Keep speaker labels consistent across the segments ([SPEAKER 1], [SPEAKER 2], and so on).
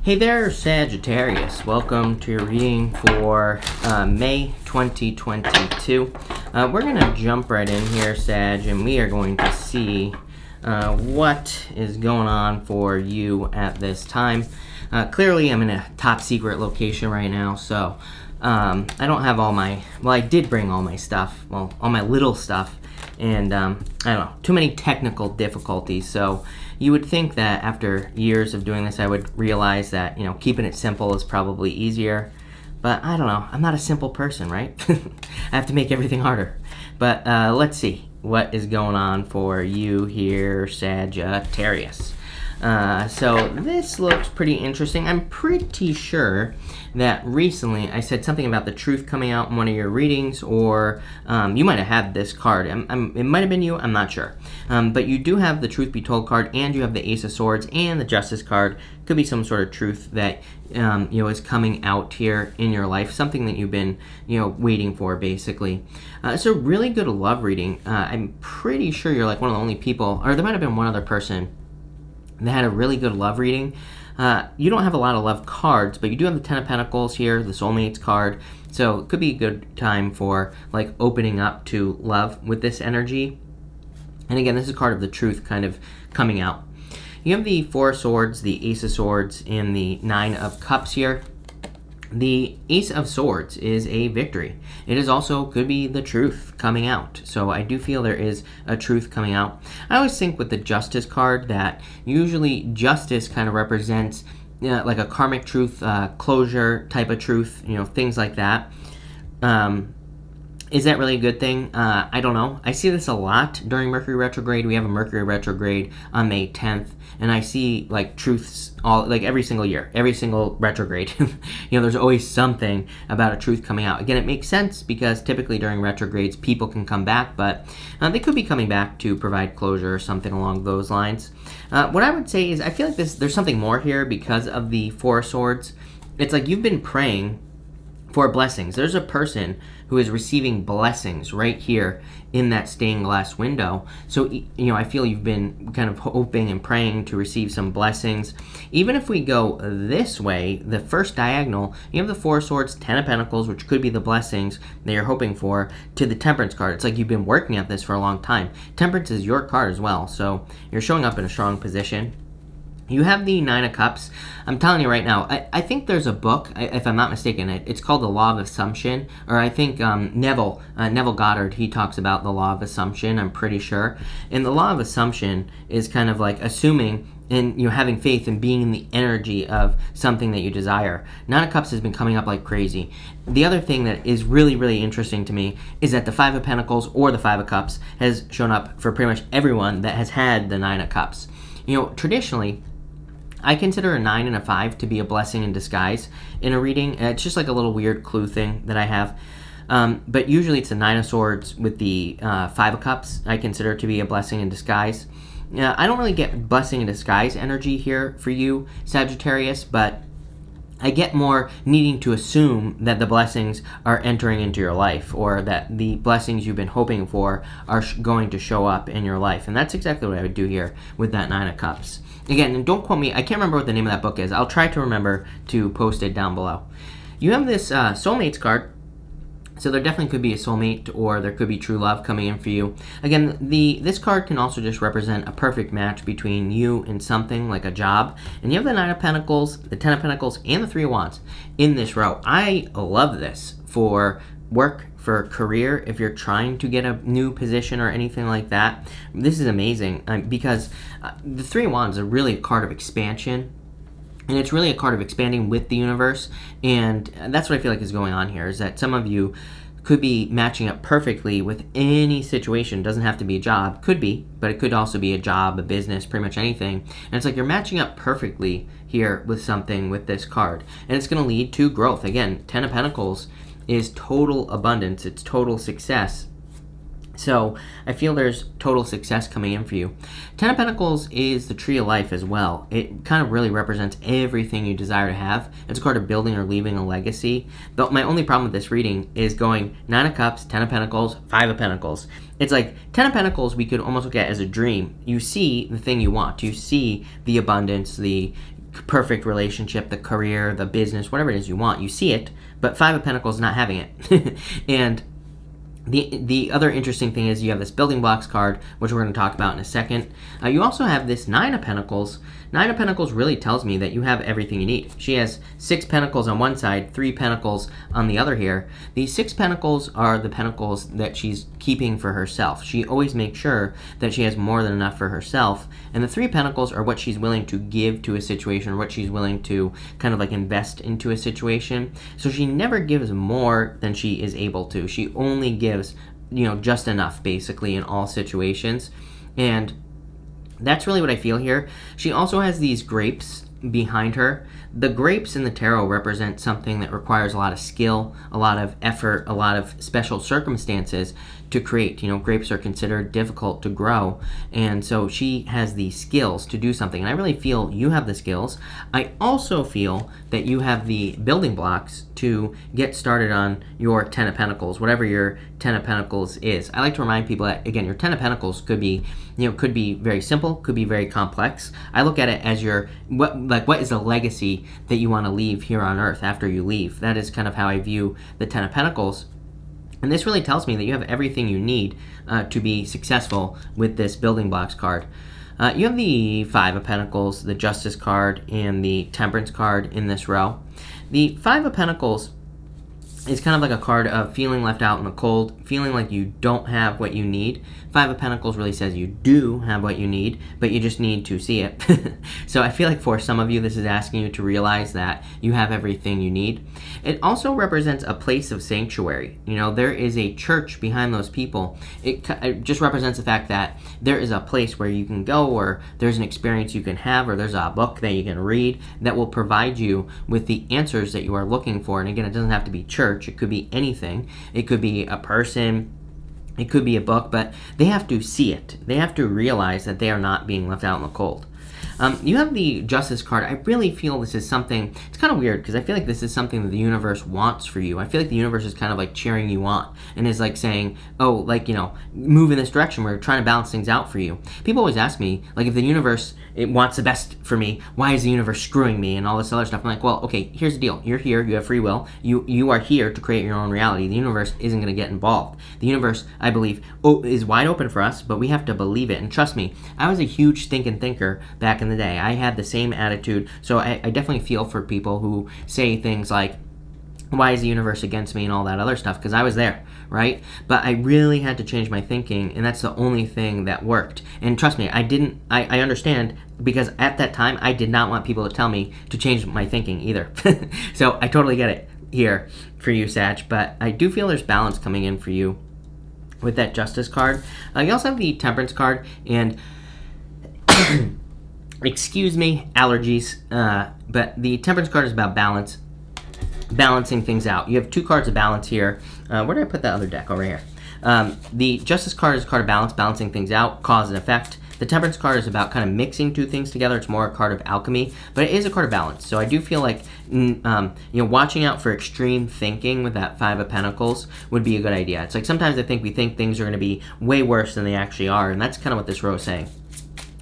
[SPEAKER 1] Hey there, Sagittarius. Welcome to your reading for May 2022. We're going to jump right in here, Sag, and we are going to see what is going on for you at this time. Clearly, I'm in a top secret location right now, so I don't have all my, well, I did bring all my stuff, well, all my little stuff, and I don't know, too many technical difficulties, so you would think that after years of doing this, I would realize that, you know, keeping it simple is probably easier, but I don't know, I'm not a simple person, right? I have to make everything harder. But let's see what is going on for you here, Sagittarius. So this looks pretty interesting. I'm pretty sure that recently I said something about the truth coming out in one of your readings, or you might have had this card. It might have been you, I'm not sure. But you do have the Truth Be Told card, and you have the Ace of Swords and the Justice card. Could be some sort of truth that you know, is coming out here in your life, something that you've been, you know, waiting for, basically. It's a really good love reading. I'm pretty sure you're like one of the only people, or there might have been one other person that had a really good love reading. You don't have a lot of love cards, but you do have the Ten of Pentacles here, the Soulmates card, so it could be a good time for like opening up to love with this energy. And again, this is a card of the truth kind of coming out. You have the Four of Swords, the Ace of Swords, and the Nine of Cups here. The Ace of Swords is a victory. It is also could be the truth coming out. So I do feel there is a truth coming out. I always think with the Justice card that usually justice kind of represents, you know, like a karmic truth, closure type of truth, you know, things like that. Is that really a good thing? I don't know. I see this a lot during Mercury retrograde. We have a Mercury retrograde on May 10th, and I see like truths all like every single year, every single retrograde. You know, there's always something about a truth coming out. Again, it makes sense because typically during retrogrades, people can come back, but they could be coming back to provide closure or something along those lines. What I would say is I feel like there's something more here because of the Four of Swords. It's like you've been praying for blessings. There's a person who is receiving blessings right here in that stained glass window. So, you know, I feel you've been kind of hoping and praying to receive some blessings. Even if we go this way, the first diagonal, you have the Four of Swords, Ten of Pentacles, which could be the blessings that you're hoping for, to the Temperance card. It's like you've been working at this for a long time. Temperance is your card as well, so you're showing up in a strong position. You have the Nine of Cups. I'm telling you right now, I think there's a book, if I'm not mistaken, it's called The Law of Assumption, or I think Neville Goddard, he talks about the Law of Assumption, I'm pretty sure. And the Law of Assumption is kind of like assuming and, you know, having faith and being in the energy of something that you desire. Nine of Cups has been coming up like crazy. The other thing that is really, really interesting to me is that the Five of Pentacles or the Five of Cups has shown up for pretty much everyone that has had the Nine of Cups. You know, traditionally, I consider a 9 and a 5 to be a blessing in disguise in a reading. It's just like a little weird clue thing that I have. But usually it's the Nine of Swords with the Five of Cups I consider to be a blessing in disguise. I don't really get blessing in disguise energy here for you, Sagittarius, but I get more needing to assume that the blessings are entering into your life, or that the blessings you've been hoping for are going to show up in your life. And that's exactly what I would do here with that Nine of Cups. Again, and don't quote me, I can't remember what the name of that book is. I'll try to remember to post it down below. You have this Soulmates card. So there definitely could be a soulmate, or there could be true love coming in for you. Again, this card can also just represent a perfect match between you and something like a job. And you have the Nine of Pentacles, the Ten of Pentacles, and the Three of Wands in this row. I love this for work, for career, if you're trying to get a new position or anything like that. This is amazing because the Three of Wands are really a card of expansion. And it's really a card of expanding with the universe, and that's what I feel like is going on here, is that some of you could be matching up perfectly with any situation. It doesn't have to be a job. Could be, but it could also be a job, a business, pretty much anything. And it's like you're matching up perfectly here with something with this card. And it's going to lead to growth. Again, Ten of Pentacles is total abundance. It's total success. So I feel there's total success coming in for you. Ten of Pentacles is the tree of life as well. It kind of really represents everything you desire to have. It's a card of building or leaving a legacy. But my only problem with this reading is going Nine of Cups, Ten of Pentacles, Five of Pentacles. It's like Ten of Pentacles we could almost look at as a dream. You see the thing you want. You see the abundance, the perfect relationship, the career, the business, whatever it is you want. You see it, but Five of Pentacles not having it. And the other interesting thing is you have this building blocks card, which we're going to talk about in a second. You also have this Nine of Pentacles. Nine of Pentacles really tells me that you have everything you need. She has 6 pentacles on one side, 3 pentacles on the other here. These 6 pentacles are the pentacles that she's keeping for herself. She always makes sure that she has more than enough for herself. And the 3 pentacles are what she's willing to give to a situation, or what she's willing to kind of like invest into a situation. So she never gives more than she is able to. She only gives, you know, just enough basically in all situations. And that's really what I feel here. She also has these grapes behind her. The grapes in the tarot represent something that requires a lot of skill, a lot of effort, a lot of special circumstances to create. You know, grapes are considered difficult to grow, and so she has the skills to do something. And I really feel you have the skills. I also feel that you have the building blocks to get started on your Ten of Pentacles, whatever your Ten of Pentacles is. I like to remind people that, again, your Ten of Pentacles could be, you know, could be very simple, could be very complex. I look at it as your, what is the legacy that you want to leave here on Earth after you leave. That is kind of how I view the Ten of Pentacles. And this really tells me that you have everything you need to be successful with this building blocks card. You have the Five of Pentacles, the Justice card, and the Temperance card in this row. The Five of Pentacles is kind of like a card of feeling left out in the cold, feeling like you don't have what you need. Five of Pentacles really says you do have what you need, but you just need to see it. So I feel like for some of you, this is asking you to realize that you have everything you need. It also represents a place of sanctuary. You know, there is a church behind those people. It just represents the fact that there is a place where you can go, or there's an experience you can have, or there's a book that you can read that will provide you with the answers that you are looking for. And again, it doesn't have to be church. It could be anything. It could be a person. It could be a book, but they have to see it. They have to realize that they are not being left out in the cold. You have the Justice card. I really feel this is something, it's kind of weird because I feel like this is something that the universe wants for you. I feel like the universe is kind of like cheering you on and is like saying, oh, like, you know, move in this direction. We're trying to balance things out for you. People always ask me, like, if the universe, it wants the best for me, why is the universe screwing me and all this other stuff? I'm like, well, okay, here's the deal. You're here. You have free will. You are here to create your own reality. The universe isn't going to get involved. The universe, I believe, is wide open for us, but we have to believe it. And trust me, I was a huge stinking thinker back in the day. I had the same attitude, so I definitely feel for people who say things like, why is the universe against me and all that other stuff, because I was there, right? But I really had to change my thinking, and that's the only thing that worked. And trust me, I understand, because at that time, I did not want people to tell me to change my thinking either. So I totally get it here for you, Sag, but I do feel there's balance coming in for you with that Justice card. You also have the Temperance card, and excuse me, allergies, but the Temperance card is about balance, balancing things out. You have 2 cards of balance here. Where did I put that other deck? Over here. The Justice card is a card of balance, balancing things out, cause and effect. The Temperance card is about kind of mixing 2 things together. It's more a card of alchemy, but it is a card of balance. So I do feel like, you know, watching out for extreme thinking with that Five of Pentacles would be a good idea. It's like sometimes I think we think things are going to be way worse than they actually are, and that's kind of what this row is saying.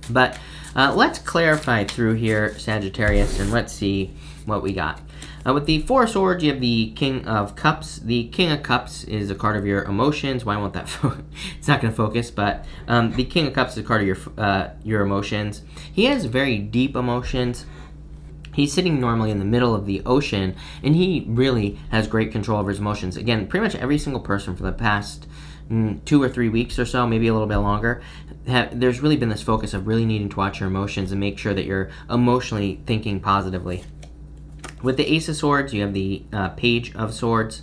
[SPEAKER 1] But let's clarify through here, Sagittarius, and let's see what we got. With the Four of Swords, you have the King of Cups. The King of Cups is a card of your emotions. Why won't that it's not going to focus, but the King of Cups is a card of your emotions. He has very deep emotions. He's sitting normally in the middle of the ocean, and he really has great control over his emotions. Again, pretty much every single person for the past 2 or 3 weeks or so, maybe a little bit longer, there's really been this focus of really needing to watch your emotions and make sure that you're emotionally thinking positively. With the Ace of Swords, you have the Page of Swords.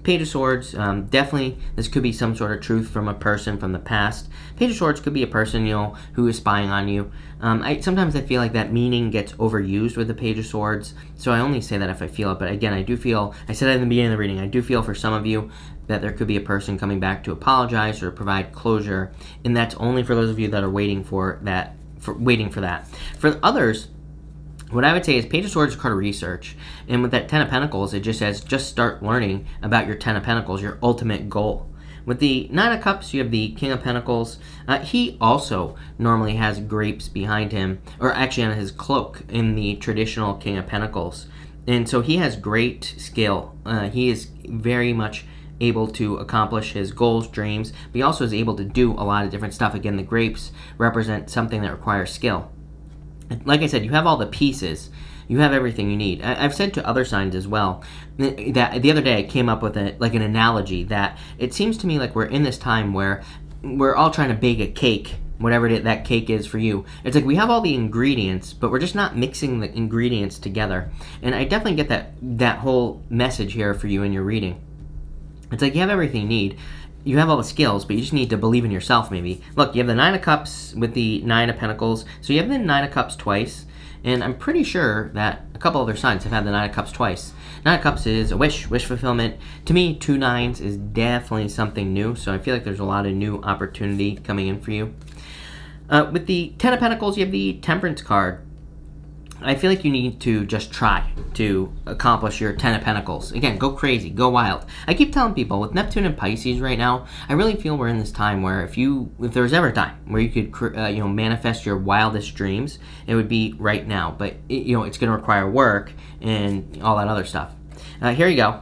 [SPEAKER 1] Page of Swords, definitely this could be some sort of truth from a person from the past. Page of Swords could be a person, you know, who is spying on you. Sometimes I feel like that meaning gets overused with the Page of Swords, so I only say that if I feel it. But again, I do feel, I said that in the beginning of the reading, I do feel for some of you that there could be a person coming back to apologize or provide closure, and that's only for those of you that are waiting for that. For others, what I would say is Page of Swords is a card of research. And with that Ten of Pentacles, it just says, just start learning about your Ten of Pentacles, your ultimate goal. With the Nine of Cups, you have the King of Pentacles. He also normally has grapes behind him, or actually on his cloak in the traditional King of Pentacles. And so he has great skill. He is very much able to accomplish his goals, dreams, but he also is able to do a lot of different stuff. Again, the grapes represent something that requires skill. Like I said, you have all the pieces. You have everything you need. I've said to other signs as well that the other day I came up with an analogy that it seems to me like we're in this time where we're all trying to bake a cake, whatever that cake is for you. It's like we have all the ingredients, but we're just not mixing the ingredients together. And I definitely get that whole message here for you in your reading. It's like you have everything you need. You have all the skills, but you just need to believe in yourself, maybe. Look, you have the Nine of Cups with the Nine of Pentacles. So you have the Nine of Cups twice. And I'm pretty sure that a couple other signs have had the Nine of Cups twice. Nine of Cups is a wish fulfillment. To me, 2 nines is definitely something new. So I feel like there's a lot of new opportunity coming in for you. With the Ten of Pentacles, you have the Temperance card. I feel like you need to just try to accomplish your Ten of Pentacles. Again, go crazy, go wild. I keep telling people, with Neptune and Pisces right now, I really feel we're in this time where if there was ever a time where you could manifest your wildest dreams, it would be right now. But it's going to require work and all that other stuff. Here you go.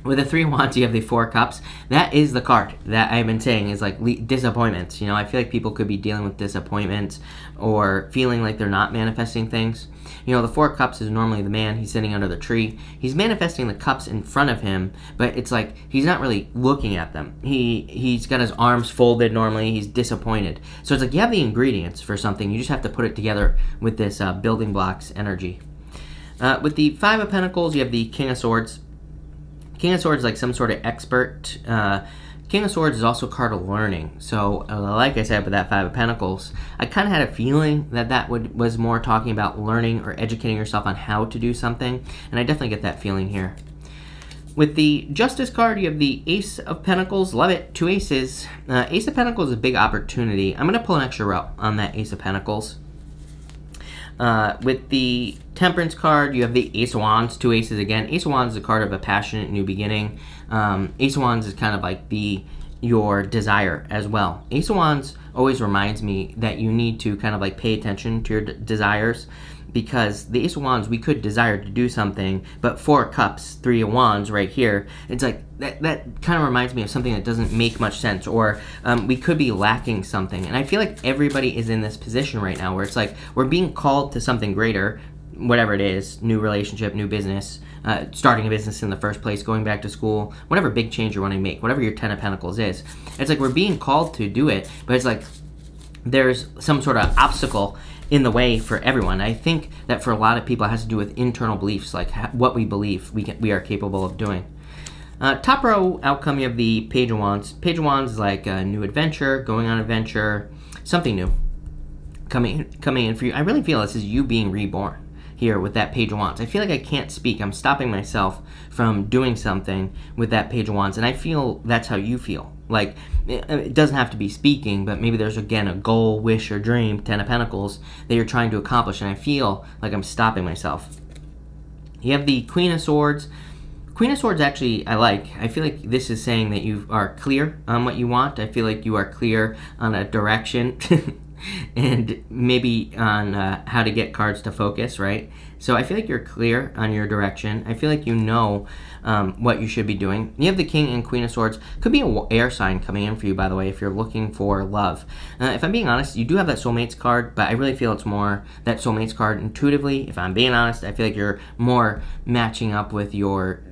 [SPEAKER 1] With the Three of Wands, you have the Four of Cups. That is the card that I've been saying is like disappointments. I feel like people could be dealing with disappointments or feeling like they're not manifesting things. The Four of Cups is normally the man. He's sitting under the tree. He's manifesting the cups in front of him, but it's like he's not really looking at them. He's got his arms folded normally. He's disappointed. So it's like you have the ingredients for something. You just have to put it together with this building blocks energy. With the Five of Pentacles, you have the King of Swords. King of Swords is like some sort of expert. King of Swords is also a card of learning. So, like I said with that Five of Pentacles, I kind of had a feeling that was more talking about learning or educating yourself on how to do something. And I definitely get that feeling here. With the Justice card, you have the Ace of Pentacles. Love it. 2 aces. Ace of Pentacles is a big opportunity. I'm going to pull an extra row on that Ace of Pentacles. With the Temperance card, you have the Ace of Wands, 2 aces again. Ace of Wands is a card of a passionate new beginning. Ace of Wands is kind of like your desire as well. Ace of Wands always reminds me that you need to kind of like pay attention to your desires, because the Ace of Wands, we could desire to do something, but Four of Cups, Three of Wands right here, it's like that kind of reminds me of something that doesn't make much sense, or we could be lacking something. And I feel like everybody is in this position right now where it's like we're being called to something greater, whatever it is, new relationship, new business, starting a business in the first place, going back to school, whatever big change you're wanting to make, whatever your Ten of Pentacles is. It's like we're being called to do it, but it's like there's some sort of obstacle in the way for everyone. I think that for a lot of people it has to do with internal beliefs, like what we believe we are capable of doing. Top row outcome, you have the Page of Wands. Page of Wands is like a new adventure, going on adventure, something new coming in for you. I really feel this is you being reborn here with that Page of Wands. I feel like I can't speak. I'm stopping myself from doing something with that Page of Wands, and I feel that's how you feel. Like, it doesn't have to be speaking, but maybe there's, again, a goal, wish, or dream, Ten of Pentacles, that you're trying to accomplish, and I feel like I'm stopping myself. You have the Queen of Swords. Queen of Swords, actually, I like. I feel like this is saying that you are clear on what you want. I feel like you are clear on a direction and maybe on how to get cards to focus, right? So I feel like you're clear on your direction. I feel like you know what you should be doing. You have the King and Queen of Swords. Could be an air sign coming in for you, by the way, if you're looking for love. If I'm being honest, you do have that Soulmates card, but I really feel it's more that Soulmates card intuitively. If I'm being honest, I feel like you're more matching up with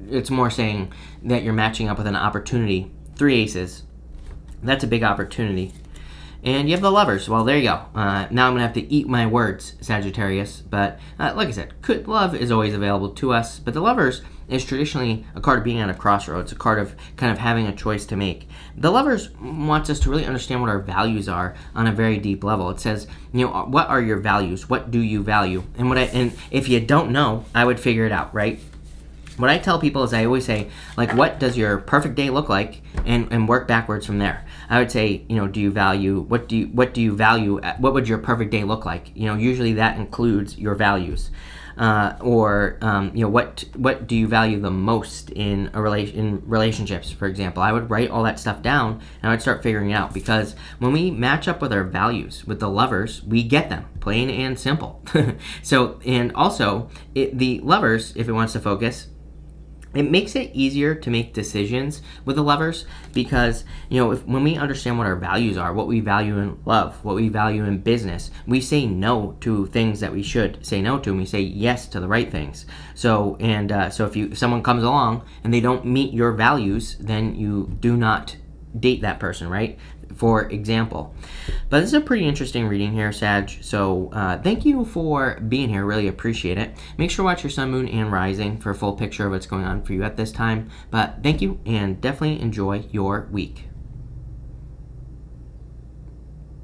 [SPEAKER 1] it's more saying that you're matching up with an opportunity. 3 aces. That's a big opportunity. And you have the Lovers. Well, there you go. Now I'm going to have to eat my words, Sagittarius. But like I said, love is always available to us. But the Lovers is traditionally a card of being at a crossroads, a card of kind of having a choice to make. The Lovers wants us to really understand what our values are on a very deep level. It says, what are your values? What do you value? And if you don't know, I would figure it out, right? What I tell people is I always say, like, what does your perfect day look like, and work backwards from there. I would say, do you value, what do you value, what would your perfect day look like? Usually that includes your values. or what do you value the most in relationships, for example. I would write all that stuff down and I would start figuring it out, because when we match up with our values with the lovers, we get them, plain and simple. So, and also the lovers, if it wants to focus, it makes it easier to make decisions with the lovers, because when we understand what our values are, what we value in love, what we value in business, we say no to things that we should say no to, and we say yes to the right things. So if someone comes along and they don't meet your values, then you do not date that person, right? For example. But this is a pretty interesting reading here, Sag. So thank you for being here. Really appreciate it. Make sure to watch your sun, moon, and rising for a full picture of what's going on for you at this time. But thank you, and definitely enjoy your week.